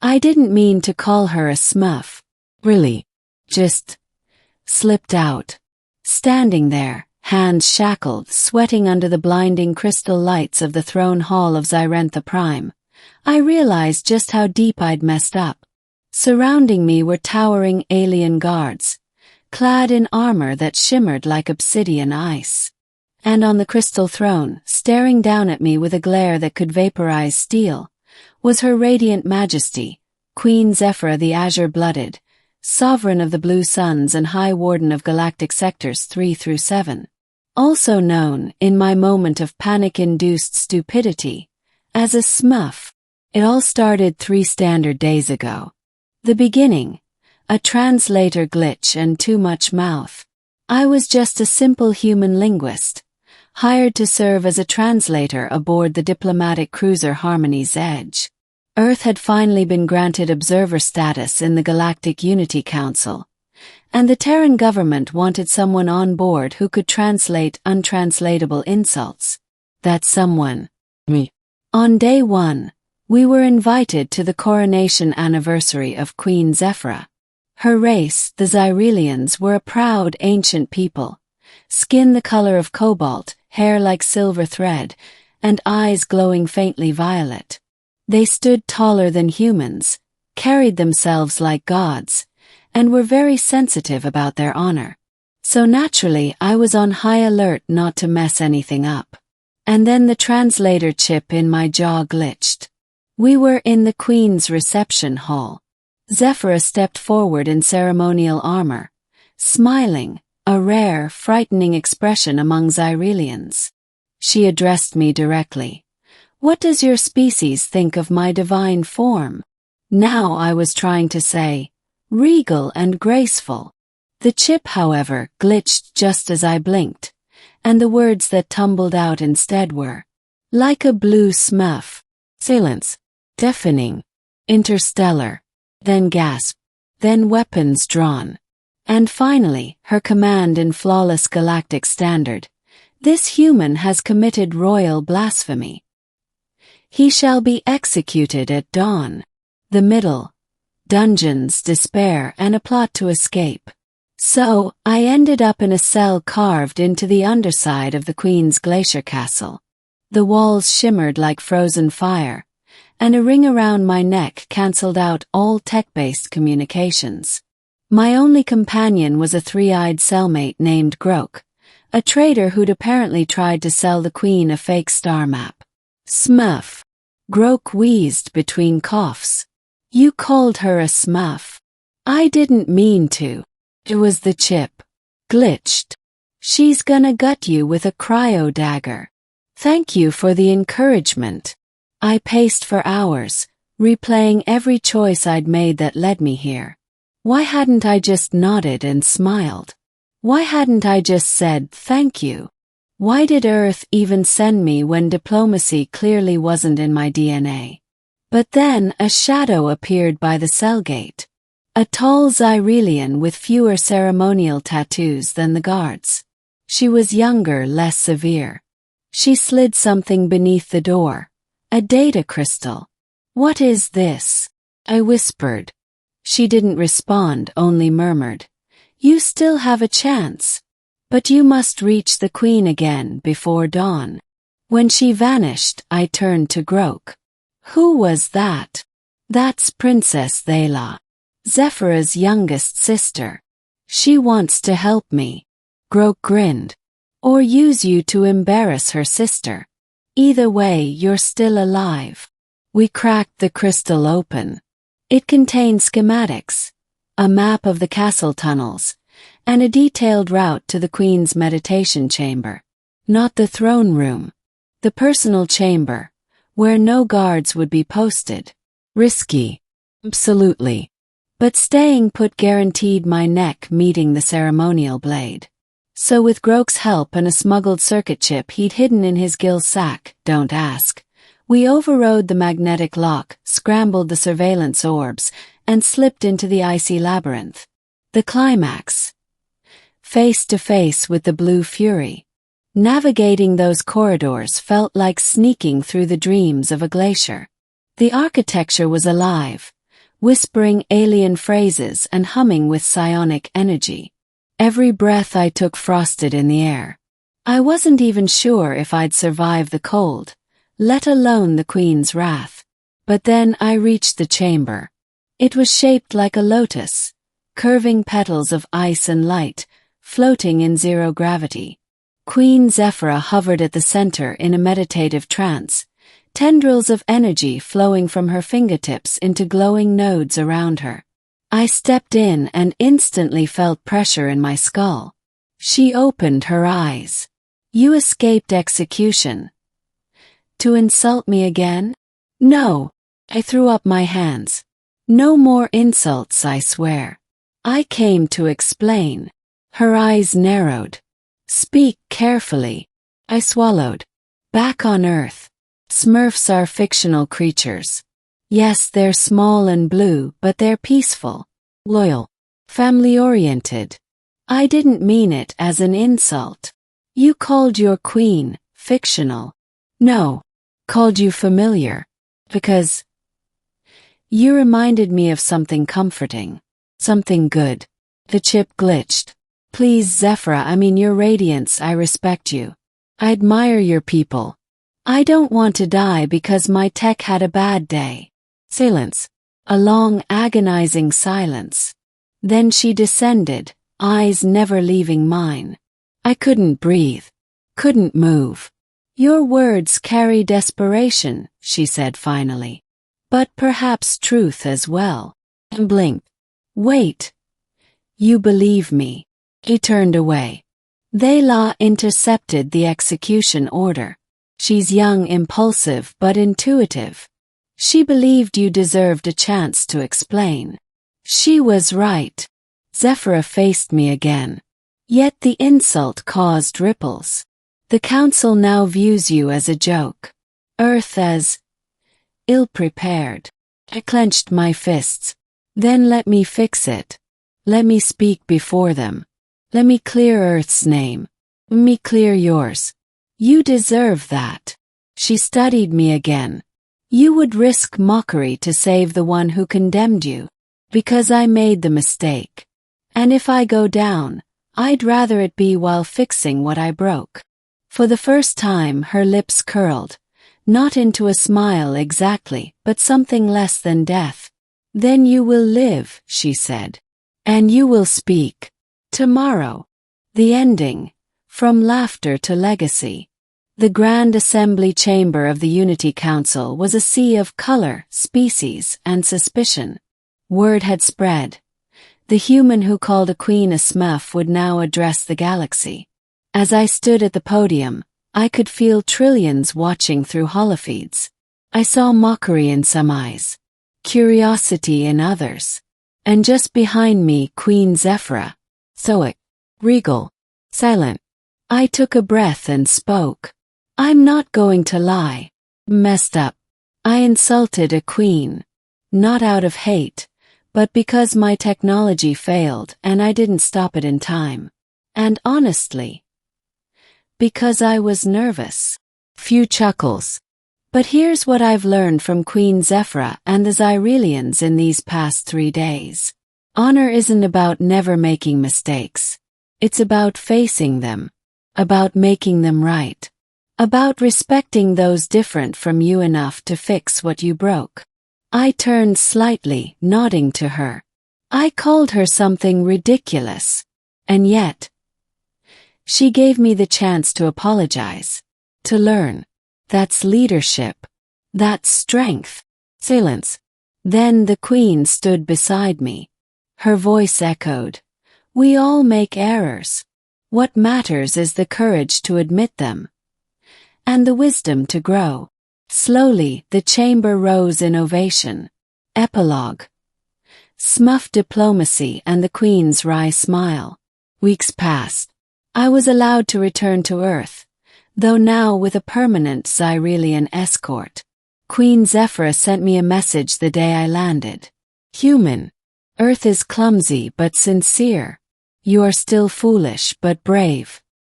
I didn't mean to call her a Smurf. Really. Just slipped out. Standing there, hands shackled, sweating under the blinding crystal lights of the throne hall of Xyrentha Prime, I realized just how deep I'd messed up. Surrounding me were towering alien guards, clad in armor that shimmered like obsidian ice. And on the crystal throne, staring down at me with a glare that could vaporize steel, was her radiant majesty, Queen Xephyra the Azure-Blooded, sovereign of the Blue Suns and High Warden of Galactic Sectors 3 through 7. Also known, in my moment of panic-induced stupidity, as a Smurf. It all started 3 standard days ago. The beginning, a translator glitch and too much mouth. I was just a simple human linguist, hired to serve as a translator aboard the diplomatic cruiser Harmony's Edge. Earth had finally been granted observer status in the Galactic Unity Council, and the Terran government wanted someone on board who could translate untranslatable insults. That someone, me. On day 1, we were invited to the coronation anniversary of Queen Xephyra. Her race, the Xyrelians, were a proud ancient people, skin the color of cobalt, hair like silver thread, and eyes glowing faintly violet. They stood taller than humans, carried themselves like gods, and were very sensitive about their honor. So naturally I was on high alert not to mess anything up. And then the translator chip in my jaw glitched. We were in the Queen's reception hall. Xephyra stepped forward in ceremonial armor, smiling, a rare, frightening expression among Xyrelians. She addressed me directly. "What does your species think of my divine form?" Now I was trying to say, regal and graceful. The chip, however, glitched just as I blinked, and the words that tumbled out instead were, "Like a blue Smurf." Silence. Deafening. Interstellar. Then gasp. Then weapons drawn. And finally, her command in flawless galactic standard. "This human has committed royal blasphemy. He shall be executed at dawn." The middle. Dungeons, despair, and a plot to escape. So, I ended up in a cell carved into the underside of the Queen's glacier castle. The walls shimmered like frozen fire, and a ring around my neck cancelled out all tech-based communications. My only companion was a 3-eyed cellmate named Grok, a trader who'd apparently tried to sell the Queen a fake star map. "Smurf." Grok wheezed between coughs. "You called her a Smurf." "I didn't mean to. It was the chip. Glitched. She's gonna gut you with a cryo dagger." "Thank you for the encouragement." I paced for hours, replaying every choice I'd made that led me here. Why hadn't I just nodded and smiled? Why hadn't I just said thank you? Why did Earth even send me when diplomacy clearly wasn't in my DNA? But then a shadow appeared by the cell gate. A tall Xyrelian with fewer ceremonial tattoos than the guards. She was younger, less severe. She slid something beneath the door. A data crystal. "What is this?" I whispered. She didn't respond, only murmured, "You still have a chance. But you must reach the Queen again before dawn." When she vanished, I turned to Grok. "Who was that?" "That's Princess Thela, Xephyra's youngest sister. She wants to help me." Grok grinned. "Or use you to embarrass her sister. Either way, you're still alive." We cracked the crystal open. It contained schematics, a map of the castle tunnels, and a detailed route to the Queen's meditation chamber. Not the throne room. The personal chamber, where no guards would be posted. Risky. Absolutely. But staying put guaranteed my neck meeting the ceremonial blade. So with Grok's help and a smuggled circuit chip he'd hidden in his gill sack, don't ask, we overrode the magnetic lock, scrambled the surveillance orbs, and slipped into the icy labyrinth. The climax. Face to face with the Blue Fury. Navigating those corridors felt like sneaking through the dreams of a glacier. The architecture was alive, whispering alien phrases and humming with psionic energy. Every breath I took frosted in the air. I wasn't even sure if I'd survive the cold, let alone the Queen's wrath. But then I reached the chamber. It was shaped like a lotus, curving petals of ice and light, floating in zero gravity. Queen Xephyra hovered at the center in a meditative trance, tendrils of energy flowing from her fingertips into glowing nodes around her. I stepped in and instantly felt pressure in my skull. She opened her eyes. "You escaped execution. To insult me again?" "No." I threw up my hands. "No more insults, I swear. I came to explain." Her eyes narrowed. "Speak carefully." I swallowed. "Back on Earth, Smurfs are fictional creatures. Yes, they're small and blue, but they're peaceful, loyal, family-oriented." I didn't mean it as an insult. "You called your queen fictional." "No, called you familiar. Because you reminded me of something comforting, something good." The chip glitched. "Please, Xephyra, I mean your radiance, I respect you. I admire your people. I don't want to die because my tech had a bad day." Silence. A long, agonizing silence. Then she descended, eyes never leaving mine. I couldn't breathe. Couldn't move. "Your words carry desperation," she said finally. "But perhaps truth as well." And blinked. "Wait. You believe me." He turned away. "They'la intercepted the execution order. She's young, impulsive, but intuitive. She believed you deserved a chance to explain. She was right." Xephyra faced me again. "Yet the insult caused ripples. The Council now views you as a joke. Earth as ill-prepared." I clenched my fists. "Then let me fix it. Let me speak before them. Let me clear Earth's name. Let me clear yours. You deserve that." She studied me again. "You would risk mockery to save the one who condemned you. Because I made the mistake. And if I go down, I'd rather it be while fixing what I broke." For the first time her lips curled, not into a smile exactly, but something less than death. "Then you will live," she said. "And you will speak. Tomorrow." The ending. From laughter to legacy. The Grand Assembly Chamber of the Unity Council was a sea of color, species, and suspicion. Word had spread. The human who called a queen a Smurf would now address the galaxy. As I stood at the podium, I could feel trillions watching through holofeeds. I saw mockery in some eyes, curiosity in others. And just behind me, Queen Xephyra, stoic, regal, silent. I took a breath and spoke. "I'm not going to lie. Messed up. I insulted a queen. Not out of hate, but because my technology failed and I didn't stop it in time. And honestly, because I was nervous." Few chuckles. "But here's what I've learned from Queen Xephyra and the Xyrelians in these past 3 days. Honor isn't about never making mistakes. It's about facing them. About making them right. About respecting those different from you enough to fix what you broke." I turned slightly, nodding to her. I called her something ridiculous. And yet, she gave me the chance to apologize. To learn. That's leadership. That's strength. Silence. Then the Queen stood beside me. Her voice echoed. "We all make errors. What matters is the courage to admit them. And the wisdom to grow." Slowly, the chamber rose in ovation. Epilogue. Smurf diplomacy and the Queen's wry smile. Weeks passed. I was allowed to return to Earth, though now with a permanent Xyrelian escort. Queen Xephyra sent me a message the day I landed. "Human. Earth is clumsy but sincere. You are still foolish but brave.